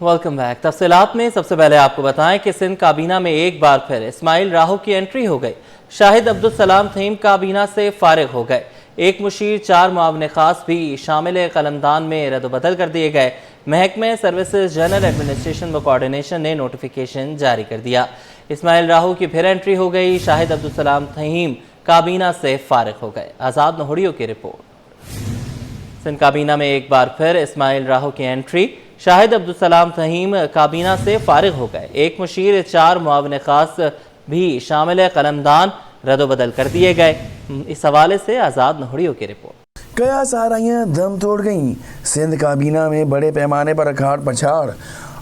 Welcome back. तफसीलात में सबसे पहले आपको बताएं कि सिंध काबीना में एक बार फिर इस्माइल राहो की एंट्री हो गई। शाहिद अब्दुल सलाम थीम काबीना से फारिग हो गए। एक मुशीर, 4 मुआविन खास भी शामिल कलमदान में रद्द-बदल कर दिए गए। महकमे सर्विसेज जनरल एडमिनिस्ट्रेशन व कोऑर्डिनेशन ने नोटिफिकेशन जारी कर दिया। इस्माइल राहो की फिर एंट्री हो गई। शाहिद अब्दुल सलाम थीम काबीना से फारिग हो गए। आज़ाद नहोड़ियों की रिपोर्ट। सिंध काबीना में एक बार फिर इस्माइल राहो की एंट्री। शाहिद अब्दुल सलाम फहीम काबीना से फारिग हो गए। एक मुशीर, 4 मुआविन खास भी शामिल कलमदान रद्द-बदल कर दिए गए। इस हवाले से आज़ाद नहोड़ियों की रिपोर्ट। कयास आराइयाँ दम तोड़ गईं। सिंध काबीना में बड़े पैमाने पर अखाड़ पछाड़,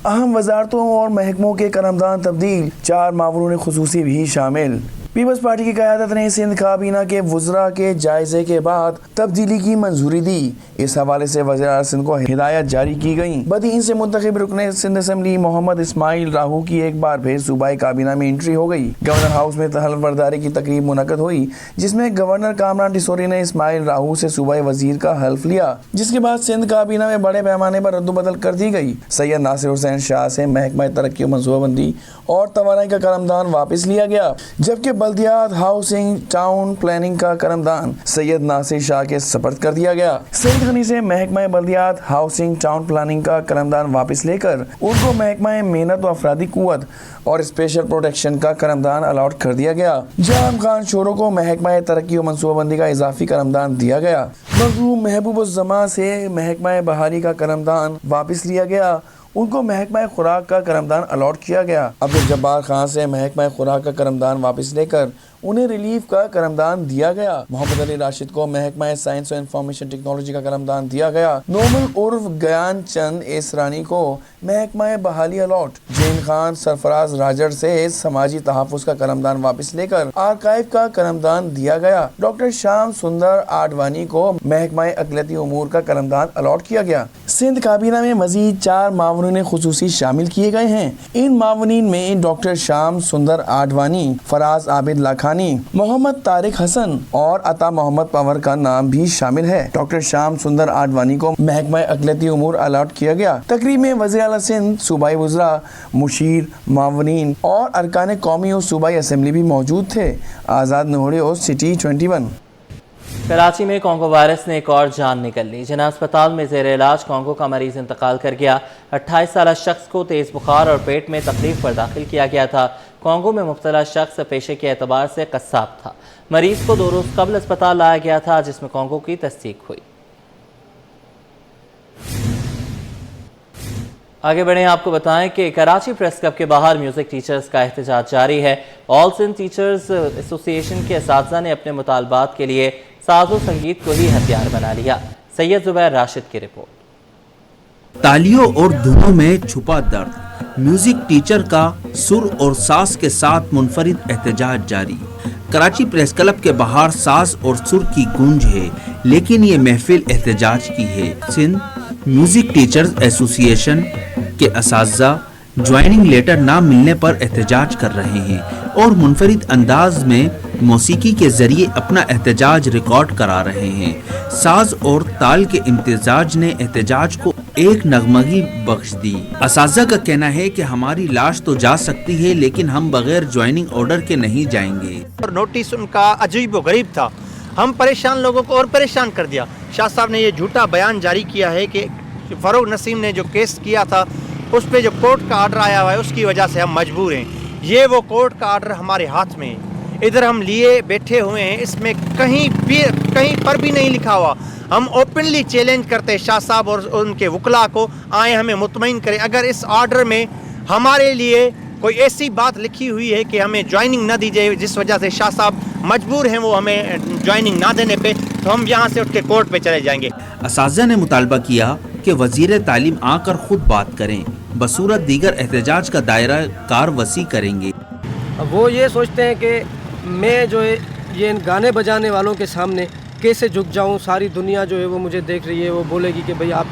अहम वजारतों और महकमों के कलमदान तब्दील, 4 मामून खुसूसी भी शामिल। पीपल्स पार्टी की क़यादत ने सिंध काबीना के वज़रा के जायजे के बाद तब्दीली की मंजूरी दी। इस हवाले से वज़ीर सिंध को हिदायत जारी की गई। बदीन से मुंतखब रुकने सिंध असम्बली मोहम्मद इस्माइल राहो की एक बार फिर सूबाई काबीना में एंट्री हो गई। गवर्नर हाउस में हल्फ बर्दारी की तकरीब मुनक़द हुई, जिसमें गवर्नर कामरान डिसोरी ने इस्माइल राहो से सूबाई वजीर का हल्फ लिया, जिसके बाद सिंध काबीना में बड़े पैमाने पर रद्द-बदल कर दी गई। सैयद नासिर हुसैन शाह से महकमा तरक्की और मनसूबाबंदी और तवानाई का कलमदान वापस लिया गया, जबकि बल्दियात, हाउसिंग, टाउन प्लानिंग का कलमदान सैयद नासिर शाह के सपर्द कर दिया गया। सैयद गनी से महकमा बल्दियात, हाउसिंग, टाउन प्लानिंग का कलमदान वापस लेकर उनको महकमा मेहनत व अफरादी कुव्वत और स्पेशल प्रोटेक्शन का कलमदान अलॉट कर दिया गया। जाम खान शोरों को महकमा तरक्की और मनसूबाबंदी का इजाफी कलमदान दिया गया। मरहूम महबूब उज़ ज़मा से महकमा बहाली का कलमदान वापस लिया गया, उनको महकमा खुराक का कलमदान अलॉट किया गया। अब्दुल जब्बार खान से महकमा खुराक का कलमदान वापस लेकर उन्हें रिलीफ का कलमदान दिया गया। मोहम्मद अली राशिद को महकमा साइंस और इंफॉर्मेशन टेक्नोलॉजी का कलमदान दिया गया। नोमल उर्फ गयान चंद एसरानी को महकमा बहाली अलॉट। जैन खान सरफराज राजर से समाजी तहफ़्फ़ुज़ का कलमदान वापस लेकर आर्काइव का कलमदान दिया गया। डॉक्टर श्याम सुंदर आडवाणी को महकमा अक़लियती उमूर का कलमदान अलॉट किया गया। सिंध काबीना में मजीद 4 मावनीन खुसूसी शामिल किए गए हैं। इन मावनीन में डॉक्टर श्याम सुंदर आडवाणी, फराज आबिद लाखानी, मोहम्मद तारिक हसन और अता मोहम्मद पवर का नाम भी शामिल है। डॉक्टर श्याम सुंदर आडवाणी को महकमा अक़लियती उमूर अलॉट किया गया। तकरीब में वज़ीर आला सिंध, सूबाई वज़रा, मुशीर, मावनीन और अरकान कौमी और सूबाई असम्बली भी मौजूद थे। आज़ाद नहोड़ियों, सिटी 21। कराची में कॉन्गो वायरस ने एक और जान निकल ली। जिना अस्पताल में ज़ेर इलाज कॉन्गो का मरीज इंतकाल कर गया। 28 साल शख्स को तेज़ बुखार और पेट में तकलीफ पर दाखिल किया गया था। कॉन्गो में मुब्तला शख्स पेशे के एतबार से कस्साब था। मरीज को 2 रोज़ कबल अस्पताल लाया गया था, जिसमें कॉन्गो की तस्दीक हुई। आगे बढ़े, आपको बताएं कि कराची प्रेस क्लब के बाहर म्यूजिक टीचर्स का एहतजाज जारी है। ऑल सिंध टीचर्स एसोसिएशन के असातिज़ा ने अपने मुतालबात के लिए साज़ो संगीत को ही हथियार बना लिया। सैयद जुबैर राशिद की रिपोर्ट। तालियों और धुनों में छुपा दर्द, म्यूजिक टीचर का सुर और साज के साथ मुनफरिद एहतजाज जारी। कराची प्रेस क्लब के बाहर साज और सुर की गूंज है, लेकिन ये महफिल एहतजाज की है। सिंध म्यूजिक टीचर्स एसोसिएशन के असातिज़ा ज्वाइनिंग लेटर ना मिलने पर एहतजाज कर रहे हैं और मुनफरिद अंदाज में मौसीकी के जरिए अपना एहतजाज रिकॉर्ड करा रहे हैं। साज और ताल के इम्तिजाज ने एहतजाज को एक नगमगी बख्श दी। असातिज़ा का कहना है कि हमारी लाश तो जा सकती है, लेकिन हम बगैर ज्वाइनिंग ऑर्डर के नहीं जाएंगे। और नोटिस उनका अजीब व गरीब था, हम परेशान लोगों को और परेशान कर दिया। शाह साहब ने ये झूठा बयान जारी किया है कि फ़ारूक नसीम ने जो केस किया था उस पर जो कोर्ट का आर्डर आया हुआ है उसकी वजह से हम मजबूर हैं। ये वो कोर्ट का आर्डर हमारे हाथ में है, इधर हम लिए बैठे हुए हैं, इसमें कहीं पर भी नहीं लिखा हुआ। हम ओपनली चैलेंज करते हैं शाह साहब और उनके वकला को, आए हमें मुतमईन करें। अगर इस आर्डर में हमारे लिए कोई ऐसी बात लिखी हुई है कि हमें ज्वाइनिंग ना दी जाए, जिस वजह से शाह साहब मजबूर हैं वो हमें ज्वाइनिंग ना देने पे, तो हम यहाँ से उठ के कोर्ट पे चले जाएंगे। असातिज़ा ने मुतालबा किया कि वज़ीर तालीम आकर खुद बात करें, बसूरत दीगर एहतजाज का दायरा कार वसी करेंगे। वो ये सोचते हैं कि मैं जो है ये इन गाने बजाने वालों के सामने कैसे झुक जाऊं, सारी दुनिया जो है वो मुझे देख रही है, वो बोलेगी कि भाई आप,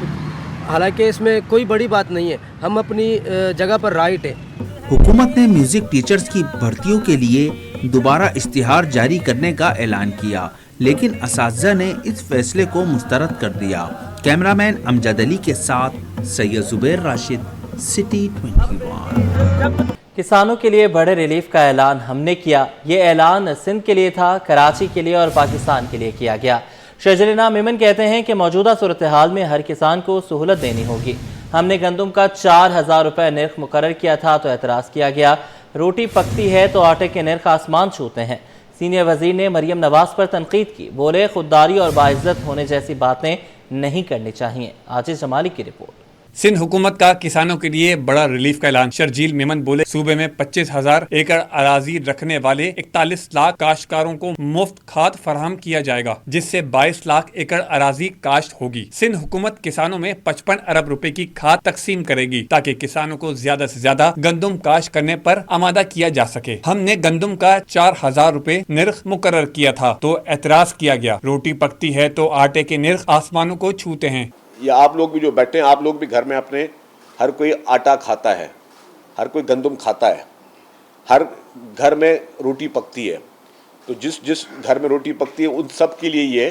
हालांकि इसमें कोई बड़ी बात नहीं है, हम अपनी जगह पर राइट है। हुकूमत ने म्यूजिक टीचर्स की भर्तियों के लिए दोबारा इश्तिहार जारी करने का ऐलान किया, लेकिन असातिज़ा ने इस फैसले को मुस्तरद कर दिया। कैमरामैन अमजद अली के साथ सैयद जुबैर राशिद, सिटी 21। किसानों के लिए बड़े रिलीफ का ऐलान हमने किया। ये ऐलान सिंध के लिए था, कराची के लिए और पाकिस्तान के लिए किया गया। शजरीना मेमन कहते हैं कि मौजूदा सूरत हाल में हर किसान को सहूलत देनी होगी। हमने गंदम का 4000 रुपये निर्ख मुकर्रर किया था तो एतराज़ किया गया। रोटी पकती है तो आटे के निर्ख आसमान छूते हैं। सीनियर वजीर ने मरियम नवाज पर तनकीद की, बोले खुददारी और बाइज्जत होने जैसी बातें नहीं करनी चाहिए। आजिज जमाली की रिपोर्ट। सिंध हुकूमत का किसानों के लिए बड़ा रिलीफ का ऐलान। शर्जील मेमन बोले, सूबे में 25,000 एकड़ अराजी रखने वाले 41 लाख काश्तकारों को मुफ्त खाद फराहम किया जाएगा, जिससे 22 लाख एकड़ अराजी काश्त होगी। सिंध हुकूमत किसानों में 55 अरब रुपए की खाद तकसीम करेगी ताकि किसानों को ज्यादा से ज्यादा गंदम काश्त करने पर आमादा किया जा सके। हमने गंदम का 4000 रुपए निर्ख मुकर्रर किया था तो एतराज किया गया। रोटी पकती है तो आटे के निर्ख आसमानों को छूते हैं। या आप लोग भी जो बैठे हैं, आप लोग भी घर में अपने, हर कोई आटा खाता है, हर कोई गंदम खाता है, हर घर में रोटी पकती है। तो जिस घर में रोटी पकती है उन सब के लिए ये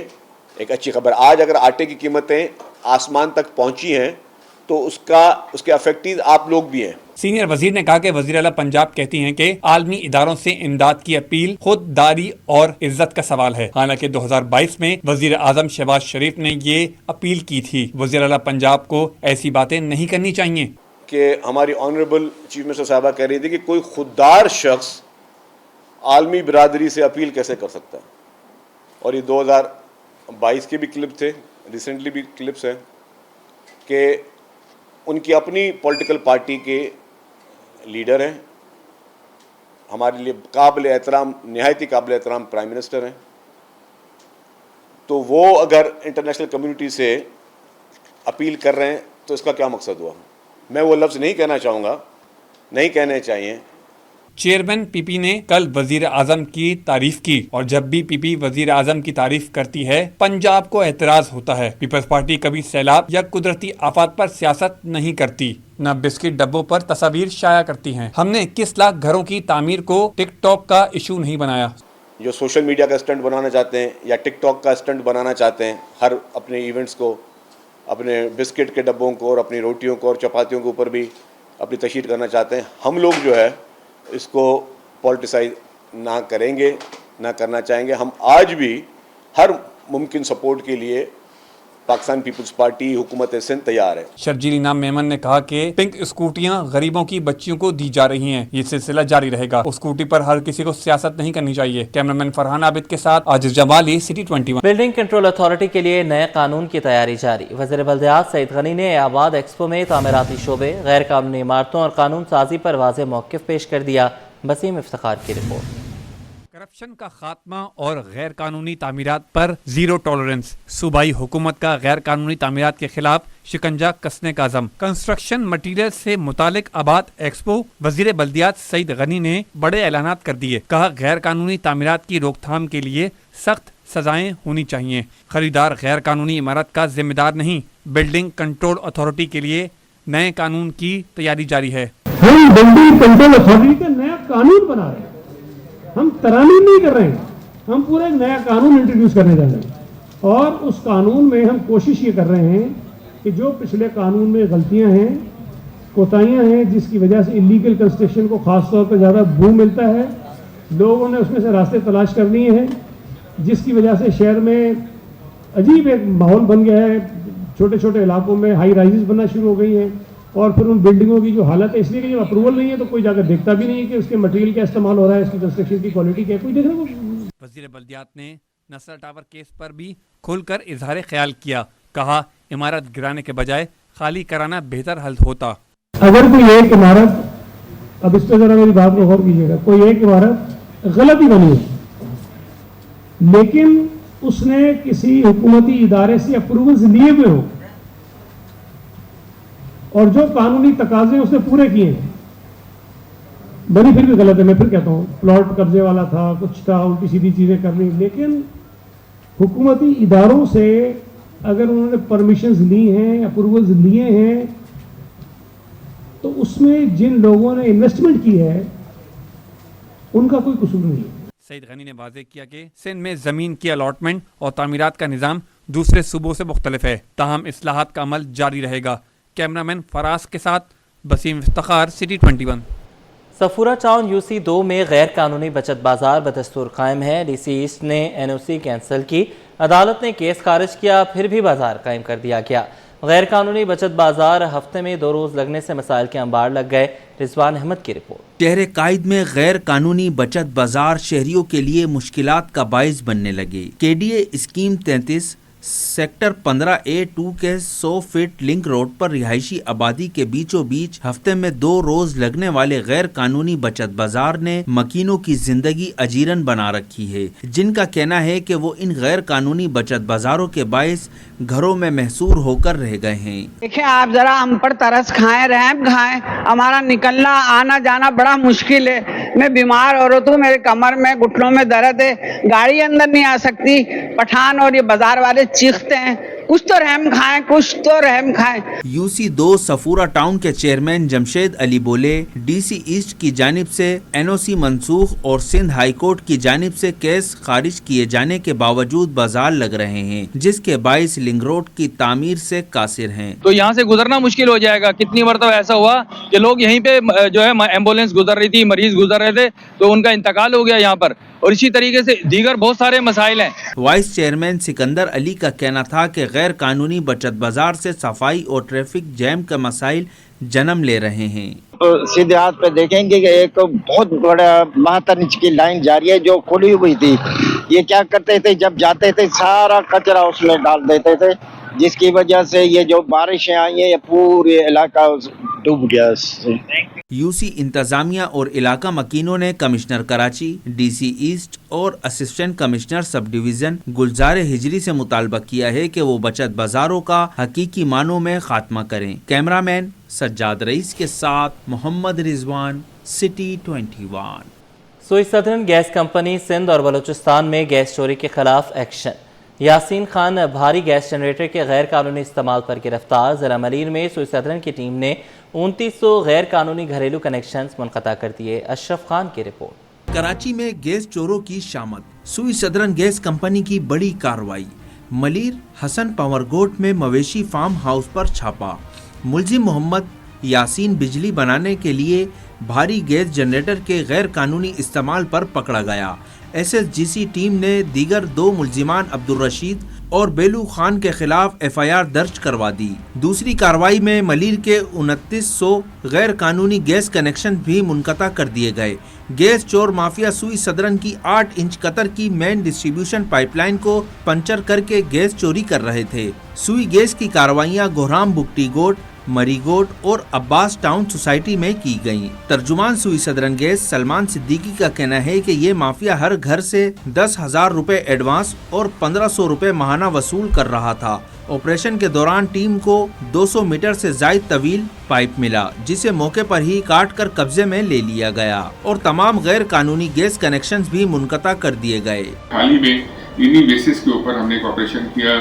एक अच्छी खबर। आज अगर आटे की कीमतें आसमान तक पहुंची हैं तो उसके अफेक्टिव आप लोग भी हैं। सीनियर वजीर ने कहा कि वजीर आला पंजाब कहती हैं कि आलमी इदारों से इमदाद की अपील खुददारी और इज्जत का सवाल है। हालांकि 2022 में वजीर आजम शहबाज शरीफ ने ये अपील की थी। वजीर आला पंजाब को ऐसी बातें नहीं करनी चाहिए। कि हमारी ऑनरेबल चीफ मिनिस्टर साहबा कह रही थी कि कोई खुददार शख्स आलमी बिरादरी से अपील कैसे कर सकता है। और ये 2022 के भी क्लिप थे, रिसेंटली भी क्लिप्स हैं कि उनकी अपनी पॉलिटिकल पार्टी के लीडर हैं, हमारे लिए काबिल एहतराम, नहायत ही काबिल एहतराम प्राइम मिनिस्टर हैं। तो वो अगर इंटरनेशनल कम्युनिटी से अपील कर रहे हैं तो इसका क्या मकसद हुआ। मैं वो लफ्ज़ नहीं कहना चाहूँगा, नहीं कहने चाहिए। चेयरमैन पीपी ने कल वजीर आजम की तारीफ की और जब भी पीपी वजीर आजम की तारीफ करती है पंजाब को एतराज होता है। पीपल्स पार्टी कभी सैलाब या कुदरती आफात पर सियासत नहीं करती, न बिस्किट डब्बों पर तस्वीर शाया करती हैं। हमने 21 लाख घरों की तामीर को टिकटॉक का इशू नहीं बनाया। जो सोशल मीडिया का स्टंट बनाना चाहते हैं या टिकटॉक का स्टंट बनाना चाहते हैं, हर अपने इवेंट्स को, अपने बिस्किट के डब्बों को और अपनी रोटियों को और चपातियों के ऊपर भी अपनी तशहीर करना चाहते हैं, हम लोग जो है इसको पॉलिटिसाइज ना करेंगे, ना करना चाहेंगे। हम आज भी हर मुमकिन सपोर्ट के लिए पाकिस्तान पीपल्स पार्टी, हुकूमत सिंध तैयार है। शर्जीलीना मेमन ने कहा कि पिंक स्कूटियां गरीबों की बच्चियों को दी जा रही हैं। ये सिलसिला जारी रहेगा। उस स्कूटी पर हर किसी को सियासत नहीं करनी चाहिए। कैमरामैन फरहान आबिद के साथ Aajiz Jamali, city 21। Building control authority के लिए नए कानून की तैयारी जारी। वज़ीर बल्दियात सईद गनी ने आबाद एक्सपो में तामीराती शोबे, गैर कानूनी इमारतों और कानून साजी पर वाज़ेह मौक़िफ़ पेश कर दिया। वसीम इफ्तिखार की रिपोर्ट। करप्शन का खात्मा और गैर कानूनी तामीरात पर जीरो टॉलरेंस। सूबाई हुकूमत का गैर कानूनी तामीरात के खिलाफ शिकंजा कसने का अज़म। कंस्ट्रक्शन मटीरियल से मुतालिक आबाद एक्सपो वजीर बल्दियात सईद गनी ने बड़े ऐलानात कर दिए। कहा, गैर कानूनी तामीरात की रोकथाम के लिए सख्त सजाएं होनी चाहिए। खरीदार गैर कानूनी इमारत का जिम्मेदार नहीं। बिल्डिंग कंट्रोल अथॉरिटी के लिए नए कानून की तैयारी जारी है। हम बिल्डिंग कंट्रोल अथॉरिटी का नया कानून बना रहे हैं, हम तरामीम नहीं कर रहे हैं, हम पूरा एक नया कानून इंट्रोड्यूस करने जा रहे हैं। और उस कानून में हम कोशिश ये कर रहे हैं कि जो पिछले कानून में गलतियां हैं, कोताहियां हैं, जिसकी वजह से इलीगल कंस्ट्रक्शन को खास तौर पर ज़्यादा बूम मिलता है, लोगों ने उसमें से रास्ते तलाश कर लिए हैं, जिसकी वजह से शहर में अजीब एक माहौल बन गया है। छोटे छोटे इलाकों में हाई राइजेस बनना शुरू हो गई हैं और फिर उन बिल्डिंगों की जो हालत है, इसलिए कि जब अप्रूवल नहीं है तो कोई जाकर देखता भी नहीं है कि उसके मटेरियल क्या इस्तेमाल हो रहा है, इसकी कंस्ट्रक्शन की क्वालिटी क्या है, कोई देखने को। वजीर बल्दियात ने नसर टावर केस पर भी खुलकर इजहार ख्याल किया। कहा, इमारत गिराने के बजाय खाली कराना बेहतर हल होता। अगर कोई एक इमारत, अब इस पर जरा मेरी बात को गौर कीजिएगा, कोई एक इमारत गलत ही बनी है लेकिन उसने किसी हुकूमती इदारे से अप्रूवल्स लिए हुए हो और जो कानूनी तकाजे उसने पूरे किए हैं, बनी फिर भी गलत है। मैं फिर कहता हूँ, प्लॉट कब्जे वाला था, कुछ था, उल्टी सीधी चीज़ें करनी, लेकिन हुकूमती इदारों से अगर उन्होंने परमिशंस ली हैं, अप्रूवल्स लिए हैं, तो उसमें जिन लोगों ने इन्वेस्टमेंट की है उनका कोई कसूर नहीं है। सईद गनी ने वाज़ेह किया कि सिंध में ज़मीन की अलॉटमेंट और तामीरात का निज़ाम दूसरे सूबों से मुख्तलिफ है, ताहम इस्लाहात का अमल जारी रहेगा। कैमरामैन फराज के साथ Waseem Iftikhar, city 21। Safoora town UC 2 में गैर कानूनी बचत बाजार बदस्तूर कायम है। डीसी ईस्ट ने एनओसी कैंसिल की, अदालत ने केस खारिज किया, फिर भी बाजार कायम कर दिया गया। गैर कानूनी बचत बाजार हफ्ते में 2 रोज लगने से मसाइल के अंबार लग गए। रिजवान अहमद की रिपोर्ट। शहर कायद में गैर कानूनी बचत बाजार शहरियों के लिए मुश्किलात का बाइस बनने लगे। केडीए स्कीम 33 सेक्टर 15A2 के 100 फीट लिंक रोड पर रिहायशी आबादी के बीचों बीच हफ्ते में 2 रोज लगने वाले गैर कानूनी बचत बाजार ने मकीनों की जिंदगी अजीरन बना रखी है, जिनका कहना है कि वो इन गैर कानूनी बचत बाजारों के बाइस घरों में महसूर होकर रह गए हैं। देखिए, आप जरा हम पर तरस खाएं, रहम खाएं, हमारा निकलना आना जाना बड़ा मुश्किल है। मैं बीमार औरत हूँ, मेरे कमर में घुटनों में दर्द है, गाड़ी अंदर नहीं आ सकती। पठान और ये बाजार वाले चीखते हैं, कुछ तो रहम खाएं, कुछ तो रहम खाएं। यूसी 2 सफूरा टाउन के चेयरमैन जमशेद अली बोले, डीसी ईस्ट की जानिब से एनओसी मंसूख और सिंध हाई कोर्ट की जानिब से केस खारिज किए जाने के बावजूद बाजार लग रहे हैं, जिसके बाइस लिंक रोड की तामीर से कासिर हैं। तो यहाँ से गुजरना मुश्किल हो जाएगा। कितनी मरतबा ऐसा हुआ कि लोग यहीं पे जो है एम्बुलेंस गुजर रही थी, मरीज गुजर रहे थे, तो उनका इंतकाल हो गया यहाँ पर। और इसी तरीके से दीगर बहुत सारे मसाइल हैं। वाइस चेयरमैन सिकंदर अली का कहना था कि गैर कानूनी बचत बाजार से सफाई और ट्रैफिक जैम का मसाइल जन्म ले रहे हैं। तो सीधे हाथ पे देखेंगे कि एक बहुत बड़ा 72 इंच की लाइन जारी है जो खुली हुई थी। ये क्या करते थे, जब जाते थे सारा कचरा उसमें डाल देते थे, जिसकी वजह से ये जो बारिशें आई हैं ये पूरे इलाका डूब गया। यूसी इंतजामिया और इलाका मकीनों ने कमिश्नर कराची, डीसी ईस्ट और असिस्टेंट कमिश्नर सब डिवीजन गुलजार हिजरी से मुतालबा किया है कि वो बचत बाजारों का हकीकी मानों में खात्मा करें। कैमरामैन सज्जाद रईस के साथ मोहम्मद रिजवान, सिटी 21। सुई सदरन गैस कंपनी सिंध और बलूचिस्तान में गैस चोरी के खिलाफ एक्शन। यासीन खान भारी गैस जनरेटर के गैर कानूनी इस्तेमाल पर गिरफ्तार। ज़िला मलीर में सुई सदरन की टीम ने 2900 गैर कानूनी घरेलू कनेक्शंस मुनक़ता कर दिए। अशरफ खान की रिपोर्ट। कराची में गैस चोरों की शामत, सुई सदरन गैस कंपनी की बड़ी कार्रवाई। मलीर हसन पावरगोट में मवेशी फार्म हाउस पर छापा। मुलजिम मोहम्मद यासीन बिजली बनाने के लिए भारी गैस जनरेटर के गैर कानूनी इस्तेमाल पर पकड़ा गया। एसएसजीसी टीम ने दीगर 2 मुलजिमान अब्दुल रशीद और बेलू खान के खिलाफ एफआईआर दर्ज करवा दी। दूसरी कार्रवाई में मलीर के 2900 गैर कानूनी गैस कनेक्शन भी मुनक़ता कर दिए गए। गैस चोर माफिया सुई सदरन की 8 इंच कतर की मेन डिस्ट्रीब्यूशन पाइपलाइन को पंचर करके गैस चोरी कर रहे थे। सुई गैस की कार्रवाइयाँ गोहराम बुकटी गोट, मरीगोट और अब्बास टाउन सोसाइटी में की गईं। तर्जुमान सुई सदरन गैस सलमान सिद्दीकी का कहना है कि ये माफिया हर घर से 10,000 रुपए एडवांस और 1500 रुपए माहाना वसूल कर रहा था। ऑपरेशन के दौरान टीम को 200 मीटर से ज्यादा तवील पाइप मिला, जिसे मौके पर ही काट कर कब्जे में ले लिया गया और तमाम गैर कानूनी गैस कनेक्शंस भी मुनक़ता कर दिए गए। हाल ही में इन्हीं बेसिस के ऊपर हमने एक ऑपरेशन किया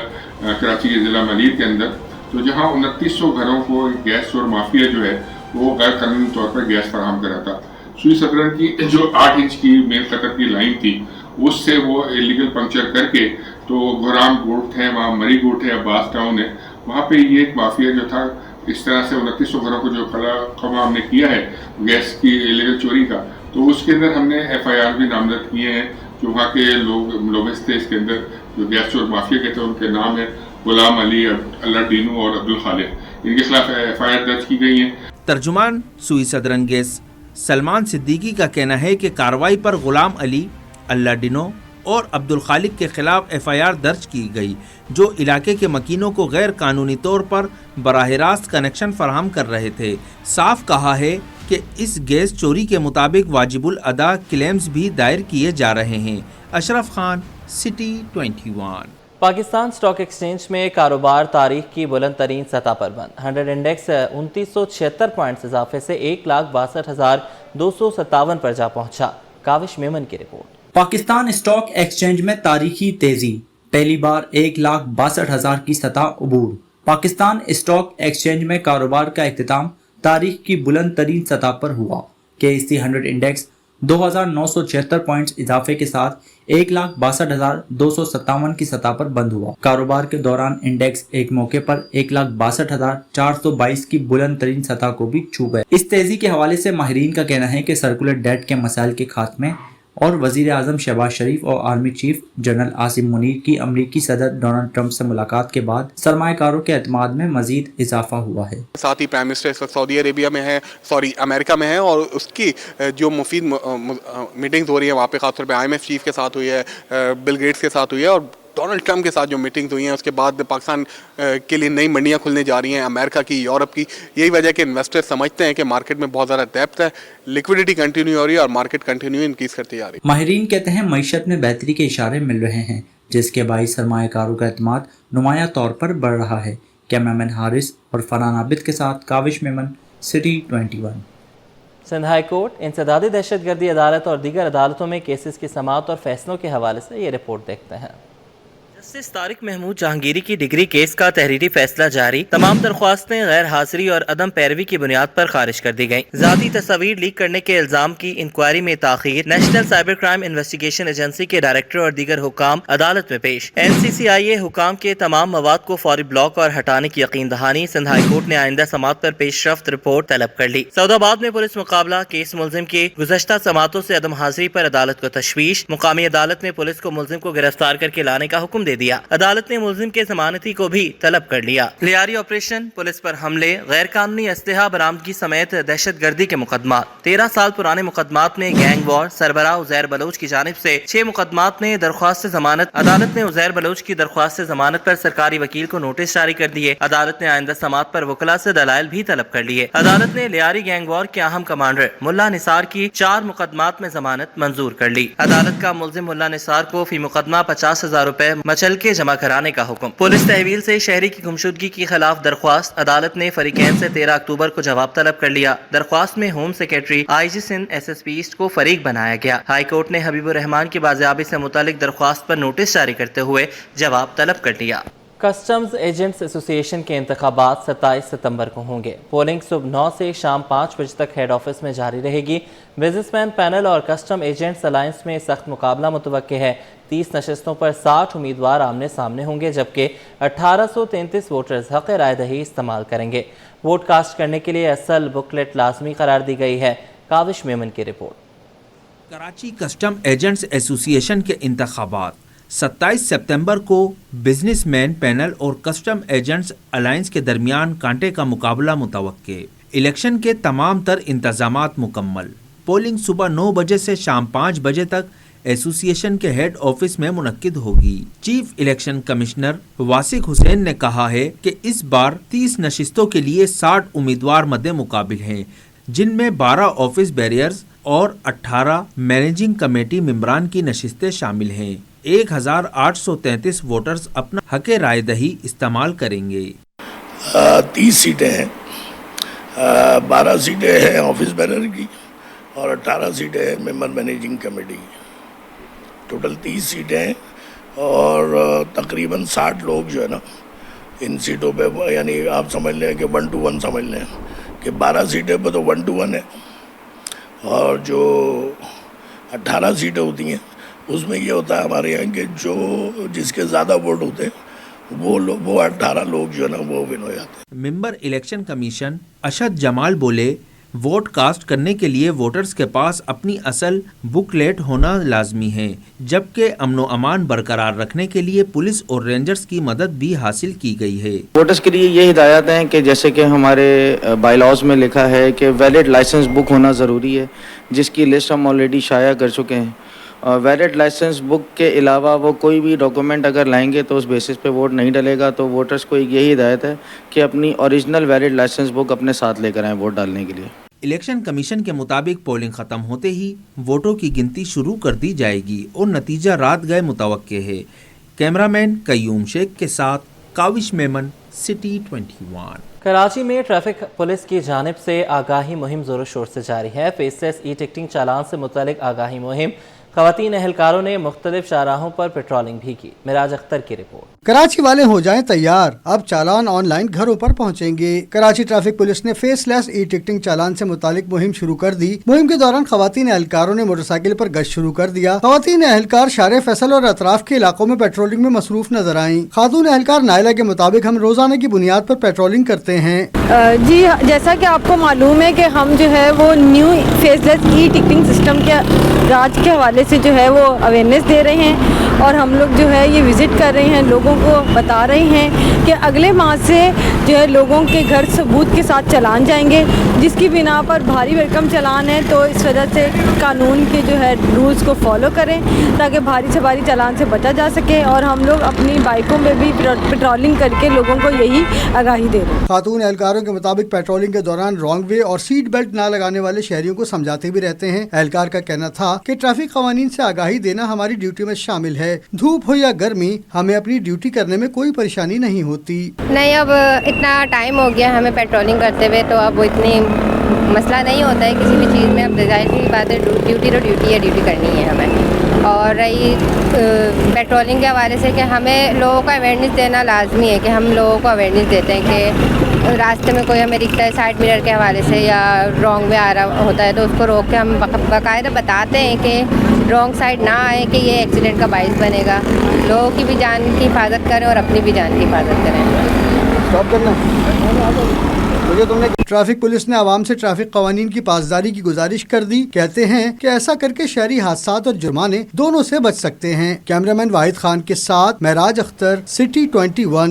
कराची के जिला मलीर के अंदर, तो जहां 2900 घरों को गैस चोर माफिया जो है वो गैर कानूनी तौर पर गैस फराहम कर रहा था। सुई सदरन की जो 8 इंच की मेन कतर की लाइन थी उससे वो इलीगल पंक्चर करके, तो गोहराम गोट है, वहाँ मरी गोट है, अब्बास टाउन है, वहाँ पे ये एक माफिया जो था इस तरह से 2900 घरों को जो खमा हमने किया है गैस की इलीगल चोरी का, तो उसके अंदर हमने एफआईआर भी नामजद किए हैं। जो वहाँ के लोग मुलविस थे इसके अंदर, जो गैस चोर माफिया के थे, उनके नाम है गुलाम अली, अल्लाह डीनू और अब्दुल खालिद। इनके खिलाफ एफआईआर दर्ज की गई है। तर्जुमान सुई सदरन गैस सलमान सिद्दीकी का कहना है कि कार्रवाई पर गुलाम अली, अल्लाह डिनो और अब्दुल खालिद के खिलाफ एफआईआर दर्ज की गई, जो इलाके के मकीनों को गैर कानूनी तौर पर बराह रास्त कनेक्शन फराहम कर रहे थे। साफ कहा है कि इस गैस चोरी के मुताबिक वाजिबुल अदा क्लेम्स भी दायर किए जा रहे हैं। Ashraf Khan, city 21। Pakistan stock exchange में कारोबार तारीख की बुलंद तरीन सतह पर बंद। 100 इंडेक्स 2976 पॉइंट्स इजाफे से 1,62,257 पर जा पहुंचा। काविश मेमन की रिपोर्ट। पाकिस्तान स्टॉक एक्सचेंज में तारीखी तेजी, पहली बार 1,62,000 की सतह अबूर। पाकिस्तान स्टॉक एक्सचेंज में कारोबार का इख्तिताम तारीख की बुलंद तरीन सतह पर हुआ। KSE 100 इंडेक्स 2976 पॉइंट्स इजाफे के साथ 1,62,257 की सतह पर बंद हुआ। कारोबार के दौरान इंडेक्स एक मौके पर 1,62,422 की बुलंद तरीन सतह को भी छू गए। इस तेजी के हवाले से माहिरीन का कहना है कि सर्कुलर डेट के मसाइल के खात्मे और वजीर आजम शहबाज शरीफ और army chief general Asim Munir की अमरीकी सदर डोनाल्ड ट्रंप से मुलाकात के बाद सरमायाकारों के एतमाद में मजीद इजाफा हुआ है। साथ ही प्राइम मिनिस्टर इस वक्त सऊदी अरेबिया में है, अमेरिका में है, और उसकी जो मुफीद मीटिंग्स हो रही है वहाँ पे खासतौर पे IMF चीफ के साथ हुई है, बिल गेट्स के साथ हुई है, और डोनाल्ड ट्रंप के साथ जो मीटिंग्स हुई हैं उसके बाद पाकिस्तान के लिए नई मंडियां खुलने जा रही हैं, अमेरिका की, यूरोप की। यही वजह कि इन्वेस्टर्स समझते हैं कि मार्केट में बहुत ज़्यादा डेप्थ है, लिक्विडिटी कंटिन्यू हो रही है और मार्केट कंटिन्यू इंक्रीज करती जा रही है। माहिरीन कहते हैं मईशत में बेहतरी के इशारे मिल रहे हैं, जिसके बाइस सरमायाकारों का एतमाद नुमाया तौर पर बढ़ रहा है। कैमरामैन हारिस और फरहान आबिद के साथ Kawish Memon, city 21। Sindh high court इंसदादी दहशतगर्दी अदालत और दीगर अदालतों में केसेस की समाअत और फैसलों के हवाले से ये रिपोर्ट देखते हैं। जस्टिस तारिक महमूद जहांगीरी की डिग्री केस का तहरीरी फैसला जारी। तमाम दरख्वास्तें गैर हाजिरी और अदम पैरवी की बुनियाद पर खारिज कर दी गयी। जाती तस्वीर लीक करने के इल्जाम की इंक्वायरी में ताखीर। National cyber crime investigation agency के डायरेक्टर और दीगर हुकाम अदालत में पेश। NCCIA हुकाम के तमाम मवाद को फौरी ब्लॉक और हटाने की यकीन दहानी। सिंध हाई कोर्ट ने आइंदा समाअत पर पेशरफ्त रिपोर्ट तलब कर ली। सऊदाबाद में पुलिस मुकाबला। केस मुलजिम की गुज़श्ता समाअतों से अदम हाजिरी पर अदालत को तशवीश। मुकामी अदालत ने पुलिस को मुलजिम को गिरफ्तार करके लाने का हुक्म दे दिया। अदालत ने मुलजिम के जमानती को भी तलब कर लिया। लियारी ऑपरेशन, पुलिस पर हमले, गैर कानूनी असलहा बरामदगी समेत दहशत गर्दी के मुकदमा। 13 साल पुराने मुकदमात में गैंग वॉर। सरबराह उजैर बलोच की जानिब से 6 मुकदमात में दरख्वास्त जमानत। अदालत ने उजैर बलोच की दरख्वास्त जमानत पर सरकारी वकील को नोटिस जारी कर दिए। अदालत ने आइंदा समाअत पर वकला से दलाइल भी तलब कर लिए। अदालत ने लियारी गैंग वॉर के अहम कमांडर मुल्ला निसार की 4 मुकदमात में जमानत मंजूर कर ली। अदालत का मुलजिम मुल्ला निसार को फी मुकदमा 50,000 रुपए मचल के जमा कराने का हुक्म। पुलिस तहवील से शहरी की गुमशुदगी के खिलाफ दरख्वास्त। अदालत ने फरीकैन से 13 अक्टूबर को जवाब तलब कर लिया। दरख्वास्त में home secretary IG Sindh SSP east को फरीक बनाया गया। हाई कोर्ट ने हबीबुर रहमान की बाजियाबी से मुतालिक दरख्वास्त पर नोटिस जारी करते हुए जवाब तलब कर लिया। कस्टम्स एजेंट्स एसोसिएशन के इंतखाबात 27 सितंबर को होंगे। पोलिंग सुबह 9 से शाम 5 बजे तक हेड ऑफिस में जारी रहेगी। बिजनेसमैन पैनल और कस्टम एजेंट्स अलायंस में सख्त मुकाबला मुतवक्के है। 30 नशस्तों पर 60 उम्मीदवार आमने सामने होंगे, जबकि 1833 वोटर्स हक़ राय दही इस्तेमाल करेंगे। वोट कास्ट करने के लिए असल बुकलेट लाजमी करार दी गई है। काविश मेमन की report. Karachi custom agents association के इंतखाबात 27 सितंबर को बिजनेसमैन पैनल और कस्टम एजेंट्स अलायंस के दरमियान कांटे का मुकाबला मुतवक्के। इलेक्शन के तमाम तर इंतजामात मुकम्मल। पोलिंग सुबह 9 बजे से शाम 5 बजे तक एसोसिएशन के हेड ऑफिस में मुनक्किद होगी। चीफ इलेक्शन कमिश्नर वासिक हुसैन ने कहा है कि इस बार 30 नशिस्तों के लिए 60 उम्मीदवार मद्दे मुकाबिल हैं, जिनमें 12 ऑफिस बैरियर्स और 18 मैनेजिंग कमेटी मेंबरान की नशिस्तें शामिल हैं। 1833 वोटर्स अपना हक राय दही इस्तेमाल करेंगे। 30 सीटें हैं, 12 सीटें हैं ऑफिस बैरियर की और 18 सीटें हैं मेंबर मैनेजिंग कमेटी की। टोटल 30 सीटें हैं और तकरीबन 60 लोग जो है ना इन सीटों पे, यानी आप समझ लें कि 1 to 1 समझ लें कि 12 सीटें पे तो 1 to 1 है, और जो 18 सीटें होती हैं उसमें ये होता है हमारे यहाँ कि जो जिसके ज़्यादा वोट होते हैं वो 18 लोग जो है ना वो विन हो जाते हैं। मेंबर इलेक्शन कमीशन अशद जमाल बोले, वोट कास्ट करने के लिए वोटर्स के पास अपनी असल बुकलेट होना लाजमी है, जबकि अमनो अमान बरकरार रखने के लिए पुलिस और रेंजर्स की मदद भी हासिल की गई है। वोटर्स के लिए ये हिदायत हैं कि जैसे कि हमारे बायलॉज में लिखा है कि वैलिड लाइसेंस बुक होना ज़रूरी है, जिसकी लिस्ट हम ऑलरेडी शाया कर चुके हैं। वैलिड लाइसेंस बुक के अलावा वो कोई भी डॉक्यूमेंट अगर लाएंगे तो उस बेसिस पे वोट नहीं डलेगा। तो वोटर्स को यही हिदायत है कि अपनी ओरिजिनल वैलिड लाइसेंस बुक अपने साथ लेकर आएँ वोट डालने के लिए। इलेक्शन कमीशन के मुताबिक पोलिंग खत्म होते ही वोटों की गिनती शुरू कर दी जाएगी और नतीजा रात गए मुतवक्के है। कैमरामैन कयूम शेख के साथ काविश मेमन, सिटी 21। कराची में ट्रैफिक पुलिस की जानिब से आगाही मुहिम जोरों शोर से जारी है। फेसलेस ई टिकटिंग चालान से मुतल्लिक आगाही मुहिम खवातीन एहलकारों ने मुख्तलिफ शाहराहों पर पेट्रोलिंग भी की। मिराज अख्तर की रिपोर्ट। कराची वाले हो जाएं तैयार, अब चालान ऑनलाइन घरों पर पहुंचेंगे। कराची ट्रैफिक पुलिस ने फेसलेस ई टिकटिंग चालान से मुतालिक मुहिम शुरू कर दी। मुहिम के दौरान खवातीन एहलकारों ने मोटरसाइकिल पर गश्त शुरू कर दिया। खवातीन एहलकार शारे फैसल और अतराफ के इलाकों में पेट्रोलिंग में मसरूफ नजर आईं। खातून एहलकार नायला के मुताबिक हम रोजाना की बुनियाद पर पेट्रोलिंग करते हैं। जी, जैसा कि आपको मालूम है कि हम जो है वो new faceless e ticketing system के राज के हवाले से जो है वो अवेयरनेस दे रहे हैं और हम लोग जो है ये विज़िट कर रहे हैं, लोगों को बता रहे हैं कि अगले माह से जो है लोगों के घर सबूत के साथ चालान जाएंगे, जिसकी बिना पर भारी भरकम चालान है। तो इस वजह से कानून के जो है रूल्स को फॉलो करें ताकि भारी से भारी चालान से बचा जा सके। और हम लोग अपनी बाइकों में भी पेट्रोलिंग करके लोगों को यही आगाही दे रहे हैं। खातून एहलकारों के मुताबिक पेट्रोलिंग के दौरान रॉन्ग वे और सीट बेल्ट ना लगाने वाले शहरियों को समझाते भी रहते हैं। एहलकार का कहना था कि ट्रैफिक कवानीन से आगाही देना हमारी ड्यूटी में शामिल है। धूप हो या गर्मी, हमें अपनी ड्यूटी करने में कोई परेशानी नहीं होती। नहीं, अब इतना टाइम हो गया हमें पेट्रोलिंग करते हुए, तो अब इतनी मसला नहीं होता है किसी भी चीज़ में। अब जाहिर सी बात है, ड्यूटी तो ड्यूटी है, ड्यूटी करनी है हमें। और रही पेट्रोलिंग के हवाले से कि हमें लोगों को अवेयरनेस देना लाजमी है कि हम लोगों को अवेयरनेस देते हैं कि रास्ते में कोई हमें दिखता है साइड मिरर के हवाले से या रॉन्ग में आ रहा होता है तो उसको रोक के हम बाकायदा बताते हैं कि रॉन्ग साइड ना आए कि ये एक्सीडेंट का बाइस बनेगा। लोगों की भी जान की हिफाजत करें और अपनी भी जान की हिफाजत करें। स्टॉप करना। ट्रैफिक पुलिस ने आवाम से ट्रैफिक कवानीन की पासदारी की गुजारिश कर दी। कहते हैं कि ऐसा करके शहरी हादसात और जुर्माने दोनों से बच सकते हैं। कैमरामैन वाहिद खान के साथ महराज अख्तर, सिटी 21।